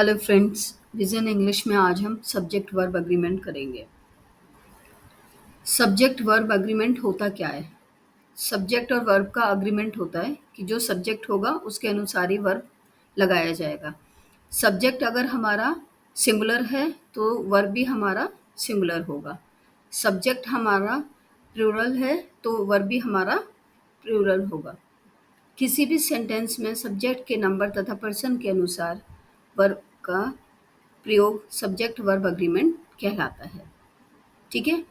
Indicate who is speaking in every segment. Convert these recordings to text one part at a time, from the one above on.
Speaker 1: Hello friends, vision English में आज हम सब्जेक्ट वर्ब अग्रीमेंट करेंगे। सब्जेक्ट वर्ब अग्रीमेंट होता क्या है? सब्जेक्ट और वर्ब का अग्रीमेंट होता है कि जो सब्जेक्ट होगा उसके अनुसार ही वर्ब लगाया जाएगा। सब्जेक्ट अगर हमारा सिंगुलर है तो वर्ब भी हमारा सिंगुलर होगा। सब्जेक्ट हमारा प्लूरल है तो वर्ब भी हमारा प्लूरल होगा। किसी भी सेंटेंस में सब्जेक्ट के नंबर तथा पर्सन के अनुसार वर्ब का प्रयोग सब्जेक्ट वर्ब अग्रीमेंट कहलाता है। ठीक है।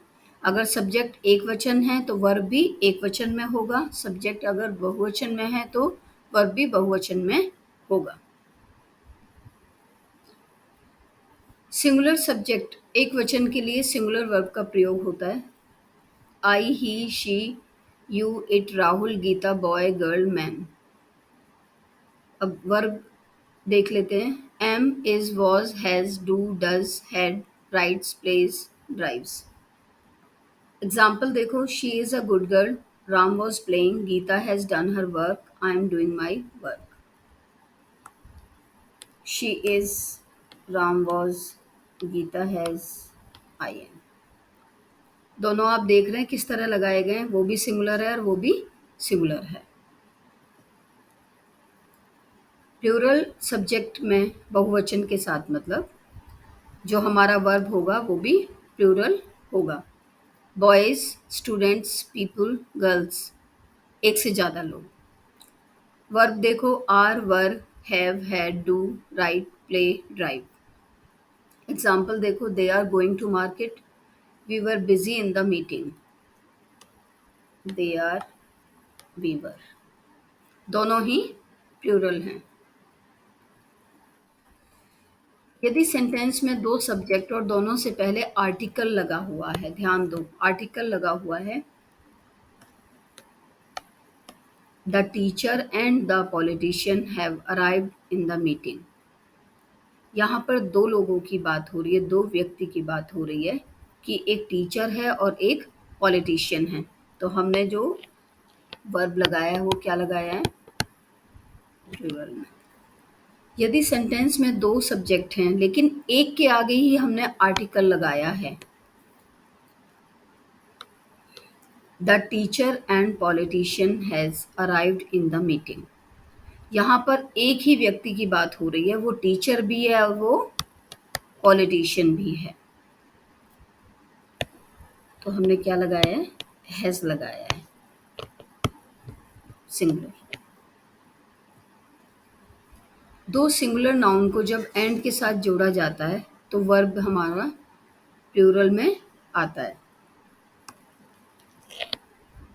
Speaker 1: अगर सब्जेक्ट एक वचन है तो वर्ब भी एक वचन में होगा। सब्जेक्ट अगर बहुवचन में है तो वर्ब भी बहुवचन में होगा। सिंगुलर सब्जेक्ट एक वचन के लिए सिंगुलर वर्ब का प्रयोग होता है। I, he, she, you, it, Rahul, Gita, boy, girl, man. अब वर्ब देख लेते हैं। Am, is, was, has, do, does, had, writes, plays, drives. Example देखो, she is a good girl, Ram was playing, Gita has done her work, I am doing my work. She is, Ram was, Gita has, I am. दोनों आप देख रहे हैं किस तरह लगाए गए हैं, वो भी सिंगुलर है और वो भी सिंगुलर है। प्लूरल सब्जेक्ट में बहुवचन के साथ मतलब जो हमारा वर्ब होगा वो भी प्लूरल होगा। बॉयज़, स्टूडेंट्स, पीपल, गर्ल्स, एक से ज़्यादा लोग। वर्ब देखो, are, were, have, had, do, write, play, drive. Example देखो, they are going to market, we were busy in the meeting. They are, we were, दोनों ही प्लूरल हैं। यदि सेंटेंस में दो सब्जेक्ट और दोनों से पहले आर्टिकल लगा हुआ है, ध्यान दो, आर्टिकल लगा हुआ है। The teacher and the politician have arrived in the meeting. यहाँ पर दो लोगों की बात हो रही है, दो व्यक्ति की बात हो रही है कि एक टीचर है और एक पॉलिटिशियन है। तो हमने जो वर्ब लगाया है वो क्या लगाया है? प्लूरल में। यदि सेंटेंस में दो सब्जेक्ट हैं लेकिन एक के आगे ही हमने आर्टिकल लगाया है, the teacher and politician has arrived in the meeting. यहाँ पर एक ही व्यक्ति की बात हो रही है, वो टीचर भी है और वो पॉलिटिशियन भी है। तो हमने क्या लगाया है? हैज लगाया है, सिंगुलर। दो सिंगुलर नाउन को जब एंड के साथ जोड़ा जाता है तो वर्ब हमारा प्लूरल में आता है।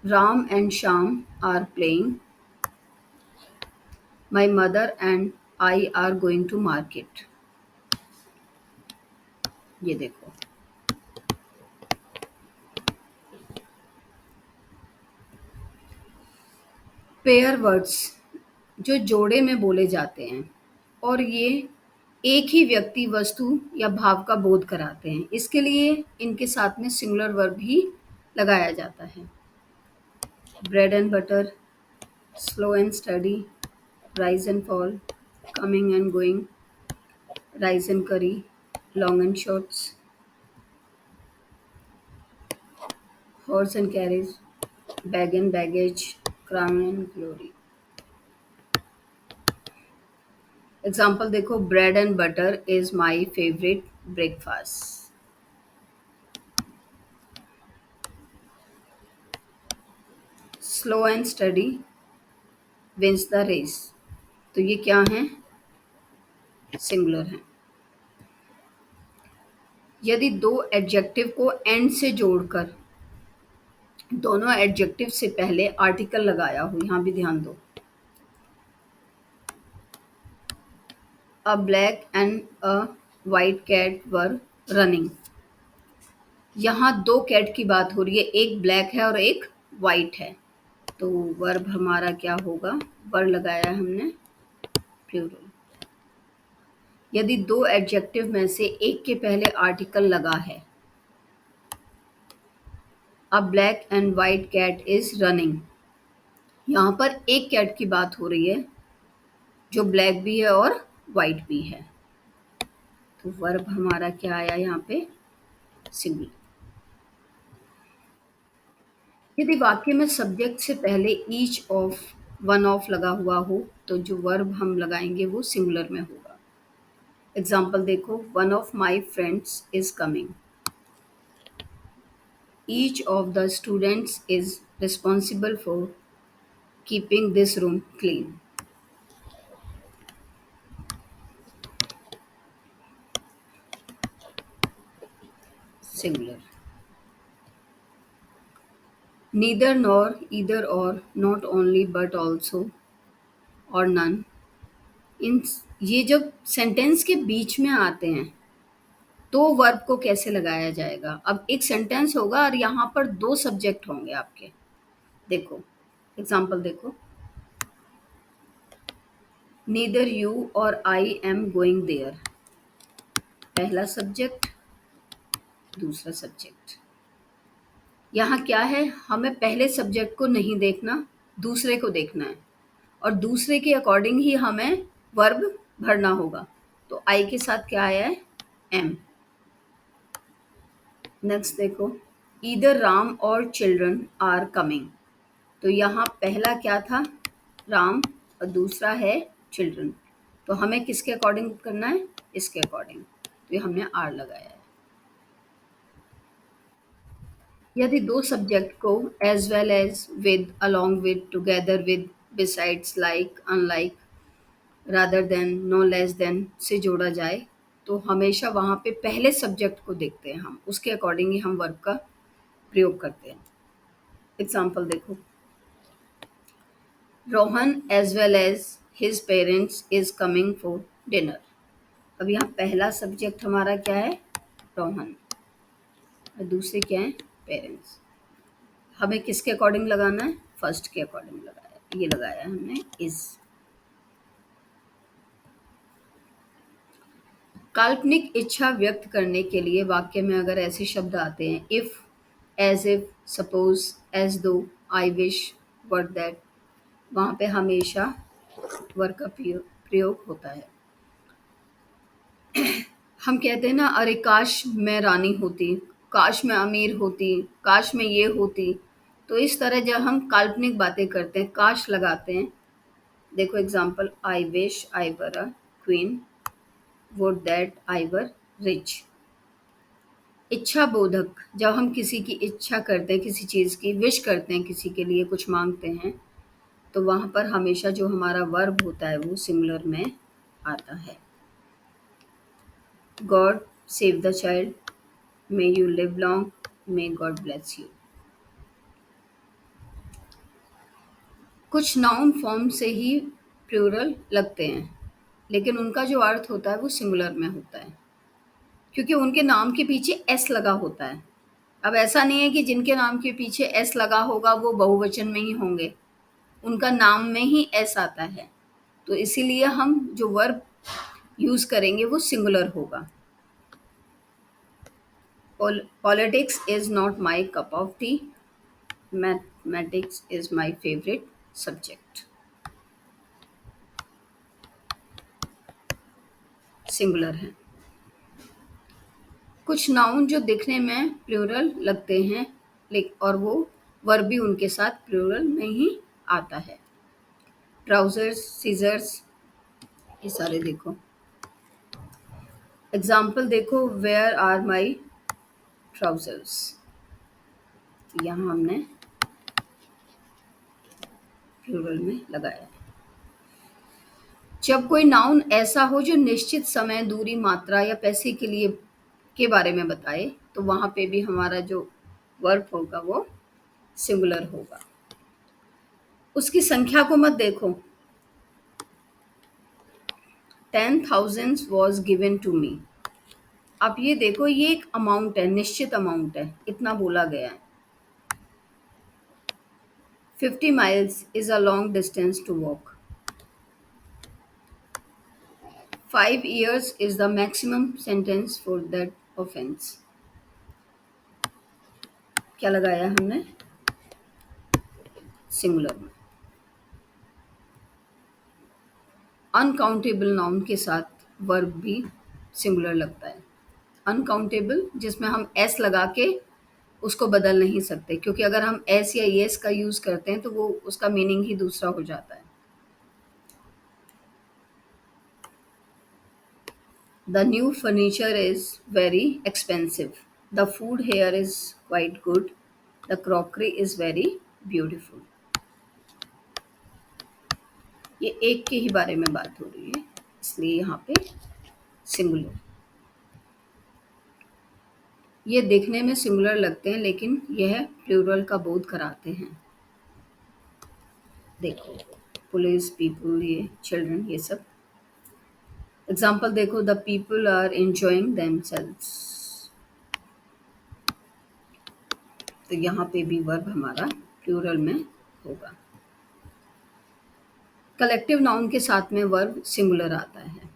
Speaker 1: Ram and Shyam are playing, my mother and I are going to market. ये देखो, पेयर वर्ड्स जो जोड़े में बोले जाते हैं और ये एक ही व्यक्ति, वस्तु या भाव का बोध कराते हैं, इसके लिए इनके साथ में सिंगुलर वर्ब ही लगाया जाता है। Bread and butter, slow and study, rise and fall, coming and going, rice and curry, long and shorts, horse and carriage, bag and baggage, crown and glory. Example देखो, bread and butter is my favourite breakfast. Slow and steady wins the race. तो ये क्या हैं? Singular हैं। यदि दो adjective को and से जोड़कर दोनों एडजेक्टिव से पहले आर्टिकल लगाया हो, यहाँ भी ध्यान दो, A black and a white cat were running। यहाँ दो कैट की बात हो रही है, एक ब्लैक है और एक वाइट है। तो वर्ब हमारा क्या होगा? वर लगाया है हमने प्लूरल। यदि दो एडजेक्टिव में से एक के पहले आर्टिकल लगा है, a black and white cat is running, यहाँ पर एक कैट की बात हो रही है जो ब्लैक भी है और वाइट भी है। तो वर्ब हमारा क्या आया यहाँ पे? सिंगुलर। यदि वाक्य में सब्जेक्ट से पहले ईच ऑफ, वन ऑफ लगा हुआ हो तो जो वर्ब हम लगाएंगे वो सिंगुलर में होगा। एग्जाम्पल देखो, one of my friends is coming. Each of the students is responsible for keeping this room clean. Singular. Neither nor, either और, नॉट ओनली बट ऑल्सो और नन, इन ये जब सेंटेंस के बीच में आते हैं तो वर्ब को कैसे लगाया जाएगा? अब एक सेंटेंस होगा और यहाँ पर दो सब्जेक्ट होंगे आपके। देखो एग्जाम्पल देखो, नीदर यू और आई एम गोइंग देयर। पहला सब्जेक्ट, दूसरा सब्जेक्ट। यहाँ क्या है, हमें पहले सब्जेक्ट को नहीं देखना, दूसरे को देखना है और दूसरे के अकॉर्डिंग ही हमें वर्ब भरना होगा। तो आई के साथ क्या आया है? एम। नेक्स्ट देखो, ईदर राम और चिल्ड्रन आर कमिंग। तो यहाँ पहला क्या था? राम और दूसरा है चिल्ड्रन। तो हमें किसके अकॉर्डिंग करना है? इसके अकॉर्डिंग। तो ये हमने आर लगाया है। यदि दो सब्जेक्ट को as well as, with, along with, together with, besides, like, unlike, rather than, no less than से जोड़ा जाए तो हमेशा वहाँ पे पहले सब्जेक्ट को देखते हैं हम, उसके अकॉर्डिंग ही हम वर्ब का प्रयोग करते हैं। एग्जाम्पल देखो, Rohan as well as his parents is coming for dinner. अब यहाँ पहला सब्जेक्ट हमारा क्या है? रोहन और दूसरे क्या है? पेरेंट्स। हमें किसके अकॉर्डिंग लगाना है? फर्स्ट के अकॉर्डिंग लगाया, ये लगाया हमने इज। काल्पनिक इच्छा व्यक्त करने के लिए वाक्य में अगर ऐसे शब्द आते हैं, if, as if, suppose, as though, I wish, were that, वहाँ पे हमेशा वर का प्रयोग होता है। हम कहते हैं ना, अरे काश मैं रानी होती, काश मैं अमीर होती, काश मैं ये होती। तो इस तरह जब हम काल्पनिक बातें करते हैं, काश लगाते हैं। देखो example, I wish I were a queen, would that I were rich. इच्छा बोधक, जब हम किसी की इच्छा करते हैं, किसी चीज़ की विश करते हैं, किसी के लिए कुछ मांगते हैं, तो वहाँ पर हमेशा जो हमारा वर्ब होता है वो सिंगुलर में आता है। God save the child, may you live long, may God bless you. कुछ नाउन फॉर्म से ही प्लूरल लगते हैं, लेकिन उनका जो अर्थ होता है वो सिंगुलर में होता है, क्योंकि उनके नाम के पीछे एस लगा होता है। अब ऐसा नहीं है कि जिनके नाम के पीछे एस लगा होगा वो बहुवचन में ही होंगे, उनका नाम में ही एस आता है। तो इसीलिए हम जो वर्ब यूज़ करेंगे वो सिंगुलर होगा। Politics is not my cup of T, mathematics is my favourite subject. Singular है। कुछ नाउन जो दिखने में प्लूरल लगते हैं और वो वर्ब भी उनके साथ प्लूरल में ही आता है। ट्राउजर्स, सीजर्स, ये सारे देखो एग्जाम्पल देखो, वेयर आर माई ट्राउजर्स। यहाँ हमने प्लूरल में लगाया। जब कोई नाउन ऐसा हो जो निश्चित समय, दूरी, मात्रा या पैसे के लिए के बारे में बताए तो वहाँ पे भी हमारा जो वर्ब होगा वो सिंगुलर होगा। उसकी संख्या को मत देखो। 10,000 वॉज गिवन टू मी। अब ये देखो, ये एक अमाउंट है, निश्चित अमाउंट है, इतना बोला गया है। 50 miles is a long distance to walk. 5 years is the maximum sentence for that offense. क्या लगाया हमने? सिंगुलर में। अनकाउंटेबल नाउन के साथ वर्ब भी सिंगुलर लगता है। अनकाउंटेबल जिसमें हम एस लगा के उसको बदल नहीं सकते, क्योंकि अगर हम एस या येस का यूज़ करते हैं तो वो उसका मीनिंग ही दूसरा हो जाता है। The new furniture is very expensive. The food here is quite good. The crockery is very beautiful. ये एक के ही बारे में बात हो रही है, इसलिए यहाँ पे सिंगुलर। ये देखने में सिंगुलर लगते हैं लेकिन यह प्लूरल का बोध कराते हैं। देखो, पुलिस, पीपल, ये चिल्ड्रन, ये सब। एग्जाम्पल देखो, the people are enjoying themselves. तो यहाँ पे भी वर्ब हमारा प्लूरल में होगा। कलेक्टिव नाउन के साथ में वर्ब सिंगुलर आता है।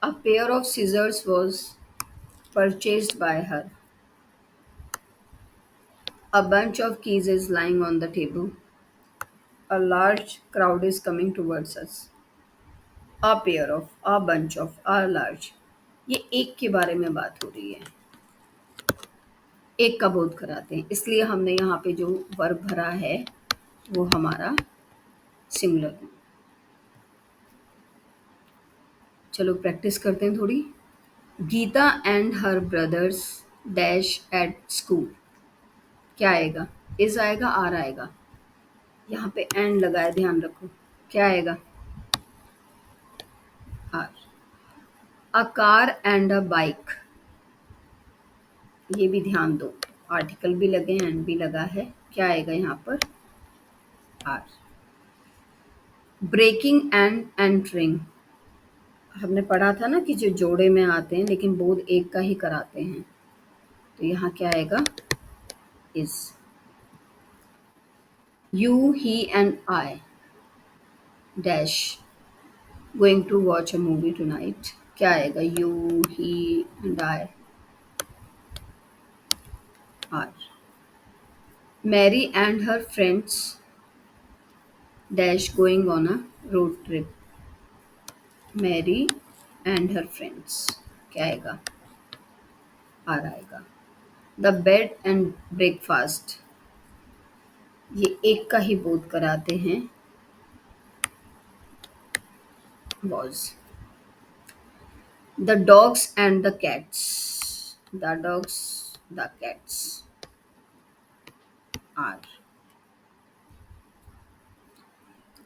Speaker 1: A pair of scissors was purchased by her. A bunch of keys is lying on the table. A large crowd is coming towards us. A pair of, a bunch of, a large. ये एक के बारे में बात हो रही है, एक का बोध कराते हैं, इसलिए हमने यहाँ पे जो वर्ब भरा है वो हमारा सिंगुलर है। चलो प्रैक्टिस करते हैं थोड़ी। Gita and her brothers dash at school. क्या आएगा? इज आएगा, आर आएगा। यहाँ पे एंड लगा है, ध्यान रखो। क्या आएगा? Are. A car and a bike. ये भी ध्यान दो, आर्टिकल भी लगे, एंड भी लगा है। क्या आएगा यहाँ पर? आर। Breaking and entering. हमने पढ़ा था ना कि जो जोड़े में आते हैं लेकिन बोध एक का ही कराते हैं, तो यहाँ क्या आएगा? Is. You, he and I dash going to watch a movie tonight. क्या आएगा? You, he and I, are. Mary and her friends dash going on a road trip. Mary and her friends, क्या आएगा? Are आएगा। The bed and breakfast, ये एक का ही बोध कराते हैं, was. The dogs and the cats, the dogs, the cats, are.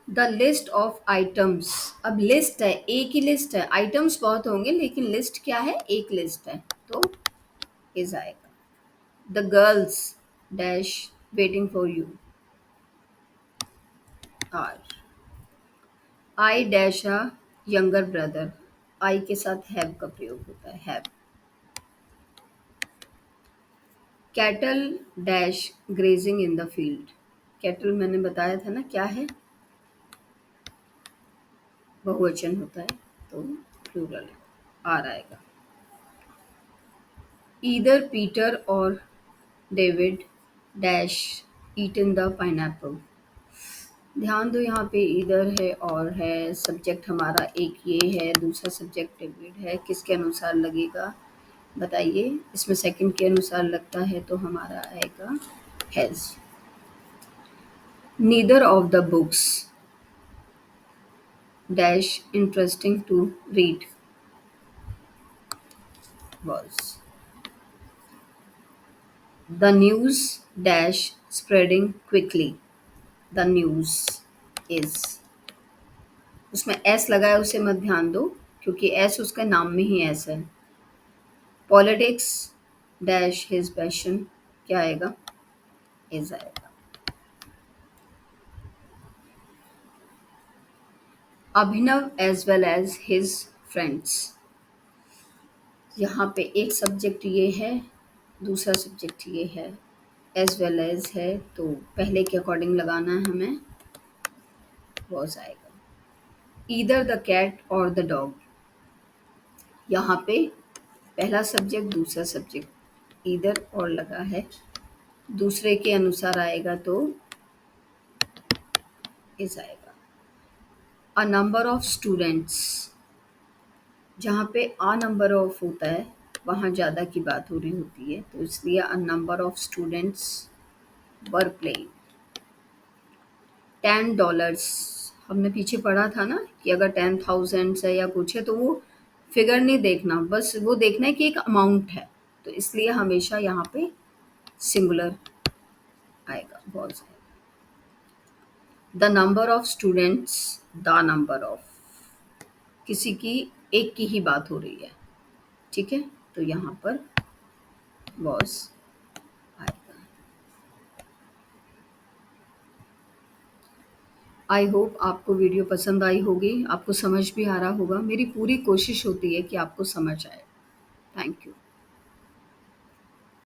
Speaker 1: The list of items. अब लिस्ट है, एक ही लिस्ट है, आइटम्स बहुत होंगे लेकिन लिस्ट क्या है? एक लिस्ट है, तो इज आएगा। The girls dash waiting for you, are. I dash a younger brother. I के साथ हैव का प्रयोग होता है, have. Cattle dash grazing in the field. Cattle मैंने बताया था ना क्या है? बहुवचन होता है, तो प्लूरल है, आर आएगा। ईदर पीटर और David dash eaten the pineapple. ध्यान दो, यहाँ पे ईदर है और है, सब्जेक्ट हमारा एक ये है, दूसरा सब्जेक्ट डेविड है, किसके अनुसार लगेगा बताइए? इसमें सेकंड के अनुसार लगता है तो हमारा आएगा has. Neither of the books dash interesting to read, was। The news dash spreading quickly. The news is। उसमें एस लगा है, उसे मत ध्यान दो क्योंकि एस उसके नाम में ही एस है। पॉलिटिक्स डैश हिज पैशन, क्या आएगा? इज आएगा। Abhinav as well as his friends. यहाँ पे एक सब्जेक्ट ये है, दूसरा सब्जेक्ट ये है, एज वेल एज है, तो पहले के अकॉर्डिंग लगाना है हमें, वॉज आएगा। ईदर द कैट और द डॉग। यहाँ पे पहला सब्जेक्ट दूसरा सब्जेक्ट ईदर और लगा है, दूसरे के अनुसार आएगा तो इज आएगा। अ नंबर ऑफ स्टूडेंट्स जहाँ पे आ नंबर ऑफ होता है वहाँ ज़्यादा की बात हो रही होती है, तो इसलिए a number of students were playing. $10 हमने पीछे पढ़ा था ना कि अगर 10,000 है या कुछ है तो वो फिगर नहीं देखना, बस वो देखना है कि एक अमाउंट है, तो इसलिए हमेशा यहाँ पे सिंगुलर आएगा, वॉज आएगा। The number of students, the number of, किसी की एक की ही बात हो रही है, ठीक है, तो यहाँ पर वॉज आएगा। आई होप आपको वीडियो पसंद आई होगी, आपको समझ भी आ रहा होगा। मेरी पूरी कोशिश होती है कि आपको समझ आए। Thank you.